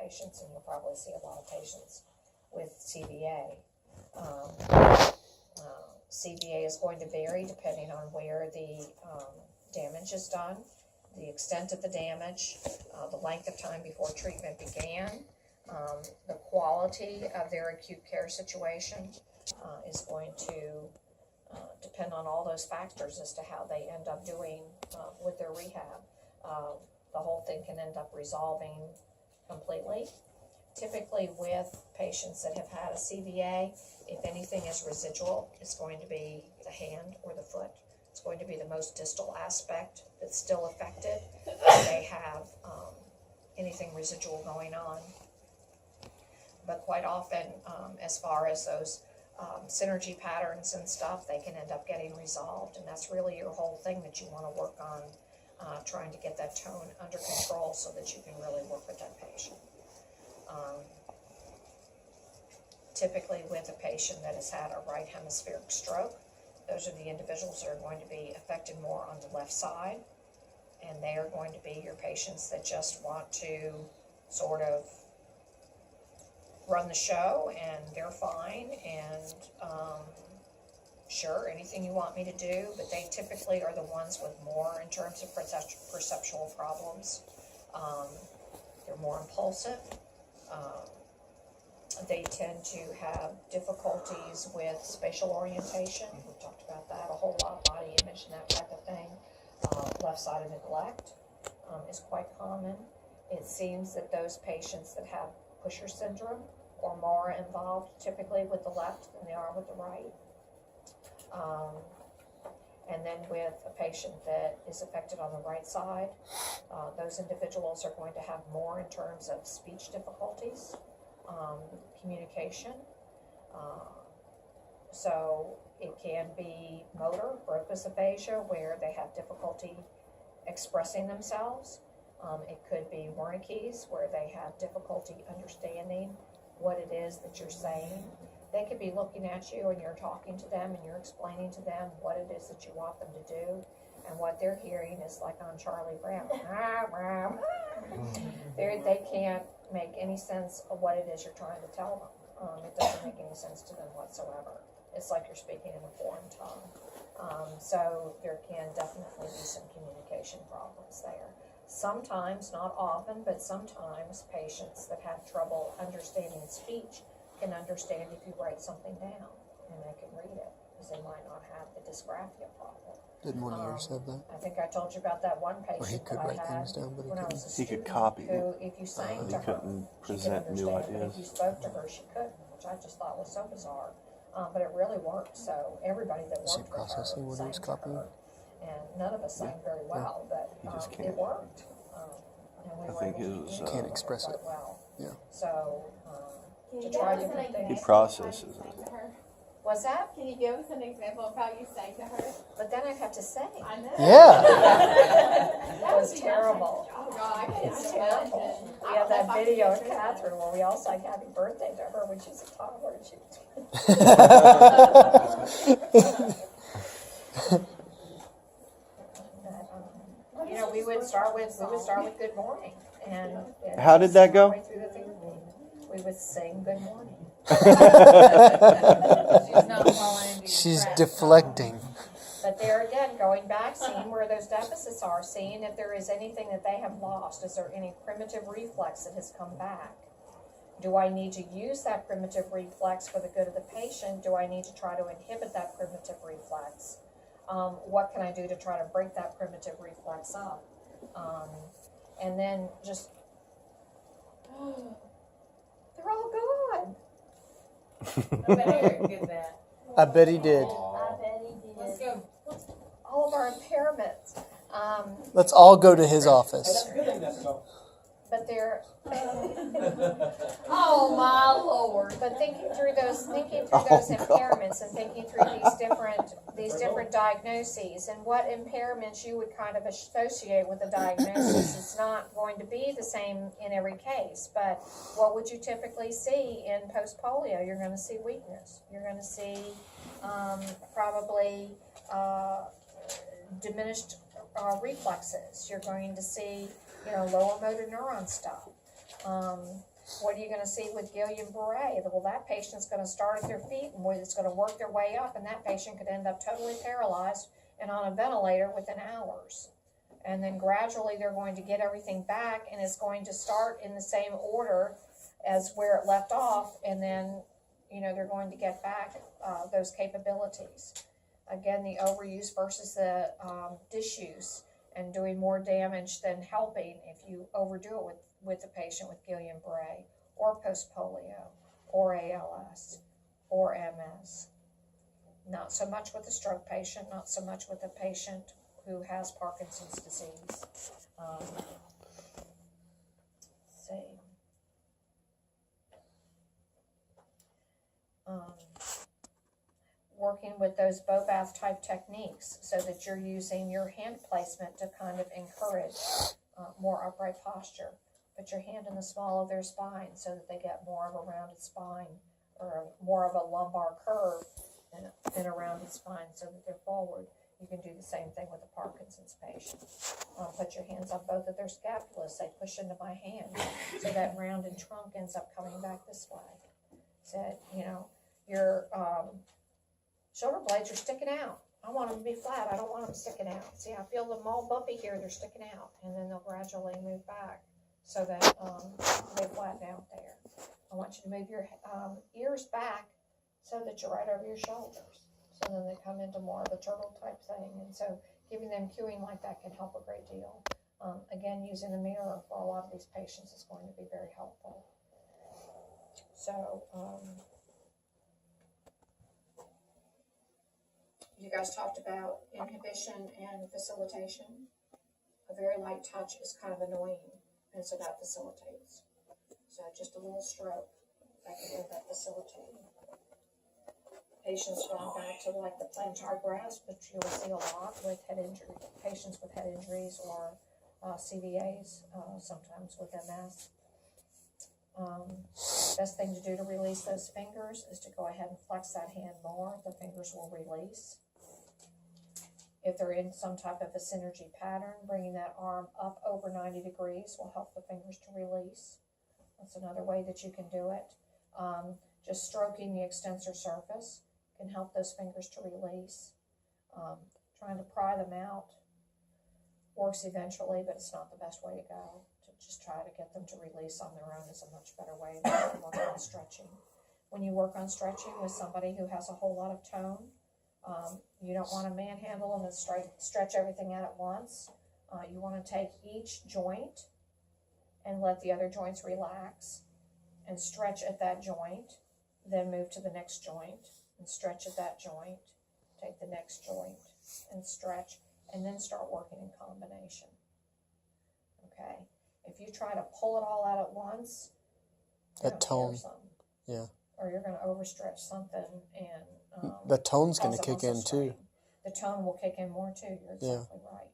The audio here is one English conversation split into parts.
patients, and you'll probably see a lot of patients with CVA. CVA is going to vary depending on where the damage is done, the extent of the damage, the length of time before treatment began, the quality of their acute care situation is going to depend on all those factors as to how they end up doing with their rehab. The whole thing can end up resolving completely. Typically with patients that have had a CVA, if anything is residual, it's going to be the hand or the foot. It's going to be the most distal aspect that's still affected. They have anything residual going on. But quite often, as far as those synergy patterns and stuff, they can end up getting resolved, and that's really your whole thing that you want to work on, trying to get that tone under control so that you can really work with that patient. Typically with a patient that has had a right hemispheric stroke, those are the individuals that are going to be affected more on the left side, and they are going to be your patients that just want to sort of run the show, and they're fine, and sure, anything you want me to do, but they typically are the ones with more in terms of perceptual problems. They're more impulsive. They tend to have difficulties with spatial orientation. We talked about that a whole lot, body image and that type of thing. Left-sided neglect is quite common. It seems that those patients that have Pusher syndrome are more involved typically with the left than they are with the right. And then with a patient that is affected on the right side, those individuals are going to have more in terms of speech difficulties, communication. So it can be motor, Broca's aphasia, where they have difficulty expressing themselves. It could be Wernicke's, where they have difficulty understanding what it is that you're saying. They could be looking at you and you're talking to them and you're explaining to them what it is that you want them to do, and what they're hearing is like on Charlie Brown. They can't make any sense of what it is you're trying to tell them. It doesn't make any sense to them whatsoever. It's like you're speaking in a foreign tongue. So there can definitely be some communication problems there. Sometimes, not often, but sometimes patients that have trouble understanding speech can understand if you write something down, and they can read it, because they might not have the dysgraphia problem. Didn't one of yours have that? I think I told you about that one patient Or he could that write I had things down, but when I was a He could student, copy it. who, if you sang to He her, couldn't she could present new understand, but if ideas. you spoke to her, she couldn't, which I just thought was so bizarre. But it really worked, so everybody that Was he worked with her processing what he sang was to copying? her. And none of us sang very well, but He just it can't. worked. And we I were think able to it was, communicate Can't express quite it. well. Yeah. So, Can to you try give us an different example things. He processes of how you it. sang to her? What's that? Can you give us an example of how you sang to her? But then I'd have to sing. I know. Yeah. That was terrible. Oh God, I can't It's imagine. terrible. I We have don't know that if I video could of do that. Catherine where we all sang happy birthday to her when she's a toddler and she you know, we would start with good morning, and How did that go? right through the thing, we would sing good morning. She's not following these She's tracks. deflecting. But there again, going back, seeing where those deficits are, seeing if there is anything that they have lost. Is there any primitive reflex that has come back? Do I need to use that primitive reflex for the good of the patient? Do I need to try to inhibit that primitive reflex? What can I do to try to break that primitive reflex up? And then just, they're all gone. I bet Eric did that. I bet he did. I bet he did. Let's go. All of our impairments. Let's all go to his office. But they're, Oh my Lord. but thinking through those impairments and thinking through these different diagnoses and what impairments you would kind of associate with a diagnosis. It's not going to be the same in every case, but what would you typically see in post-polio? You're going to see weakness. You're going to see probably diminished reflexes. You're going to see, lower motor neuron stuff. What are you gonna see with Guillain-Barré? Well, that patient's gonna start at their feet and it's gonna work their way up, and that patient could end up totally paralyzed and on a ventilator within hours. And then gradually they're going to get everything back, and it's going to start in the same order as where it left off, and then, they're going to get back those capabilities. Again, the overuse versus the disuse, and doing more damage than helping if you overdo it with a patient with Guillain-Barré, or post-polio, or ALS, or MS. Not so much with a stroke patient, not so much with a patient who has Parkinson's disease. Let's see. Working with those bow bath type techniques so that you're using your hand placement to kind of encourage more upright posture. Put your hand in the small of their spine so that they get more of a rounded spine, or more of a lumbar curve than a rounded spine so that they're forward. You can do the same thing with a Parkinson's patient. Put your hands on both of their scapulas. Say, push into my hand, so that rounded trunk ends up coming back this way. So, your shoulder blades are sticking out. I want them to be flat. I don't want them sticking out. See, I feel them all bumpy here. They're sticking out. And then they'll gradually move back so that they flatten out there. I want you to move your ears back so that you're right over your shoulders. So then they come into more of a turtle type thing. And so giving them cueing like that can help a great deal. Again, using a mirror for a lot of these patients is going to be very helpful. So, you guys talked about inhibition and facilitation. A very light touch is kind of annoying, and so that facilitates. So just a little stroke, that can end up facilitating. Patients gone back to like the plantar grasp, which you'll see a lot with head injury, patients with head injuries, or CVAs, sometimes with MS. Best thing to do to release those fingers is to go ahead and flex that hand more. The fingers will release. If they're in some type of a synergy pattern, bringing that arm up over 90 degrees will help the fingers to release. That's another way that you can do it. Just stroking the extensor surface can help those fingers to release. Trying to pry them out works eventually, but it's not the best way to go. To just try to get them to release on their own is a much better way to work on stretching. When you work on stretching with somebody who has a whole lot of tone, you don't want to manhandle them and stretch everything out at once. You want to take each joint and let the other joints relax and stretch at that joint, then move to the next joint and stretch at that joint, take the next joint and stretch, and then start working in combination. Okay? If you try to pull it all out at once, That tone, yeah. Or you're going to overstretch something, and The tone's going to cause a kick in muscle too. strain. The tone will kick in more too. You're exactly right.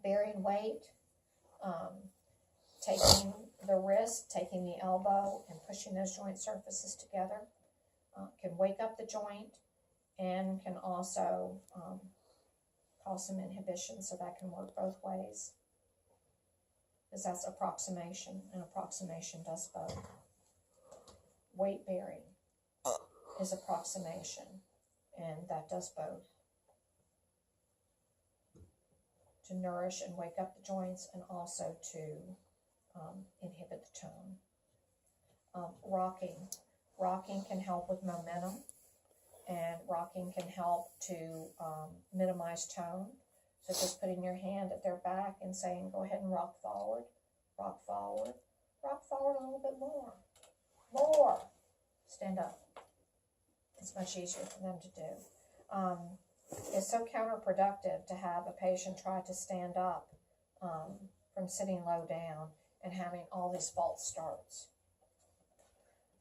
Bearing weight, taking the wrist, taking the elbow, and pushing those joint surfaces together can wake up the joint and can also cause some inhibition, so that can work both ways. Because that's approximation, and approximation does both. Weight bearing is approximation, and that does both. To nourish and wake up the joints, and also to inhibit the tone. Rocking can help with momentum, and rocking can help to minimize tone. So just putting your hand at their back and saying, go ahead and rock forward, rock forward, rock forward a little bit more. More. Stand up. It's much easier for them to do. It's so counterproductive to have a patient try to stand up from sitting low down and having all these false starts.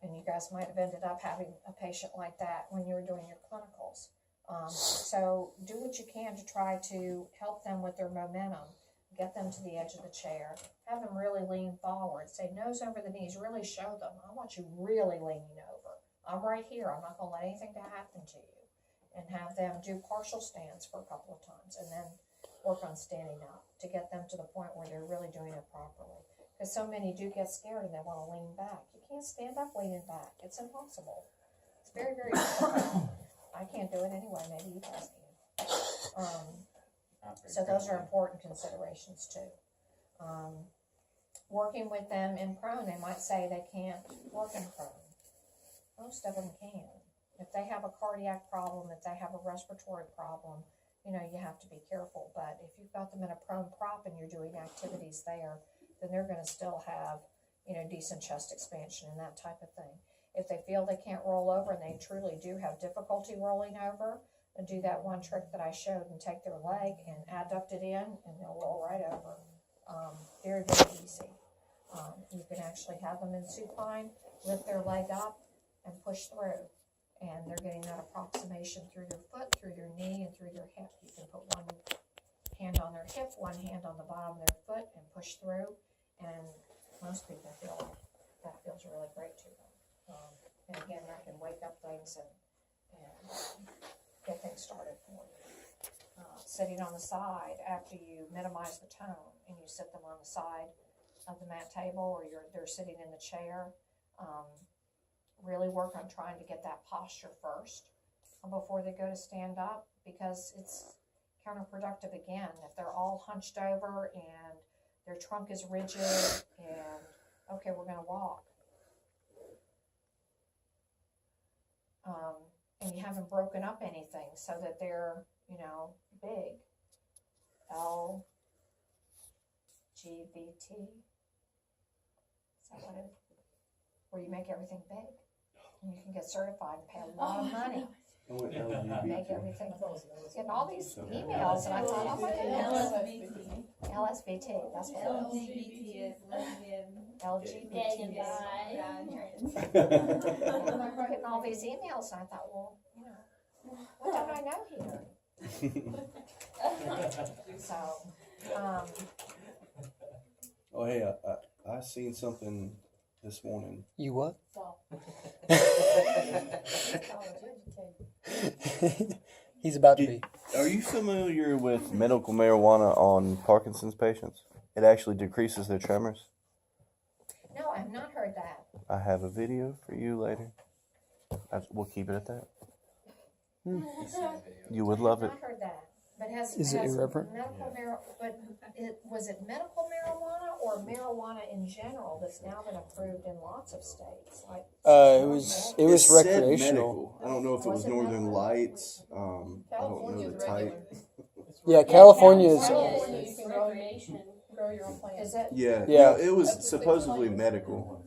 And you guys might have ended up having a patient like that when you were doing your clinicals. So do what you can to try to help them with their momentum. Get them to the edge of the chair. Have them really lean forward. Say nose over the knees. Really show them. I want you really leaning over. I'm right here. I'm not going to let anything to happen to you. And have them do partial stands for a couple of times. And then work on standing up to get them to the point where they're really doing it properly. Because so many do get scared and they want to lean back. You can't stand up leaning back. It's impossible. It's very, very difficult. I can't do it anyway. Maybe you guys can. So those are important considerations too. Working with them in prone, they might say they can't work in prone. Most of them can. If they have a cardiac problem, if they have a respiratory problem, you know, you have to be careful. But if you've got them in a prone prop and you're doing activities there, then they're going to still have, you know, decent chest expansion and that type of thing. If they feel they can't roll over and they truly do have difficulty rolling over, then do that one trick that I showed and take their leg and adduct it in and they'll roll right over. Very, very easy. You can actually have them in supine, lift their leg up and push through. And they're getting that approximation through your foot, through your knee, and through your hip. You can put one hand on their hip, one hand on the bottom of their foot and push through. And most people feel like that feels really great to them. And again, that can wake up things and get things started for you. Sitting on the side after you minimize the tone and you sit them on the side of the mat table or they're sitting in the chair. Really work on trying to get that posture first before they go to stand up, because it's counterproductive again. If they're all hunched over and their trunk is rigid and, okay, we're going to walk. And you haven't broken up anything so that they're, you know, big. LGBT. Is that what it is? Where you make everything big. And you can get certified and pay a lot of money. Make everything. Getting all these emails, and I thought, oh my goodness. LSVT, that's what it is. LGBT is lesbian, LGBT. gay, and bi. Getting all these emails, and I thought, well, you know, what don't I know here? So, Oh, hey, I seen something this morning. You what? He's about to be. Are you familiar with medical marijuana on Parkinson's patients? It actually decreases their tremors. no, I've not heard that. I have a video for you later. We'll keep it at that. You would love it. I've not heard that. But Is it irreverent? Was it medical marijuana or marijuana in general that's now been approved in lots of states? Like, It was said recreational. medical. I don't know if it was Was it Northern medical? Lights. I don't know the type. Yeah, California is. California, you can grow your own plants. Is it? Yeah, Yeah. it was supposedly medical.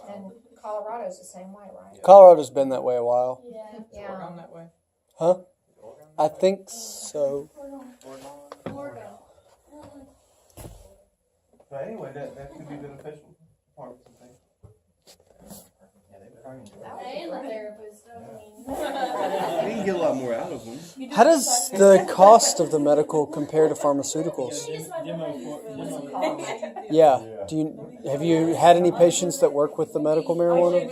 And Colorado's the same way, right? Colorado's been that way a while. Yeah. Yeah. that way? Huh? I think so. Florida. But anyway, that could be beneficial. Parkinson's thing. And the therapist, I mean. You can get a lot more out of them. How does the cost of the medical compare to pharmaceuticals? Yeah. Have you had any patients that work with the medical marijuana?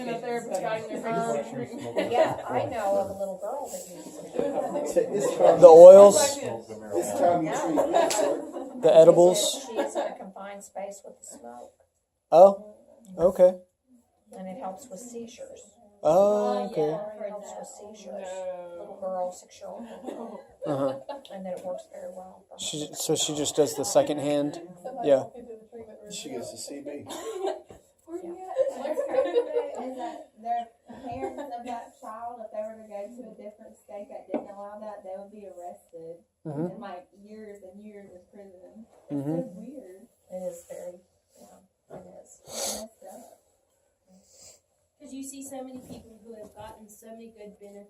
Yeah, I know of a little girl that uses it. The oils, This time you treat cancer. the edibles. She is in a confined space with the smoke, Oh, okay. and it helps with seizures. Oh, okay. It helps with seizures. Little girl, 6-year-old, Uh-huh. and then it works very well. So she just does the second hand. Yeah. She gets a CB. What's crazy is that their parents of that child, if they were to go to a different state that didn't allow that, they would be arrested Mhm. and like years and years of prison. Mhm. It's so weird. It is very, yeah, it is. It's messed up. Because you see so many people who have gotten so many good benefits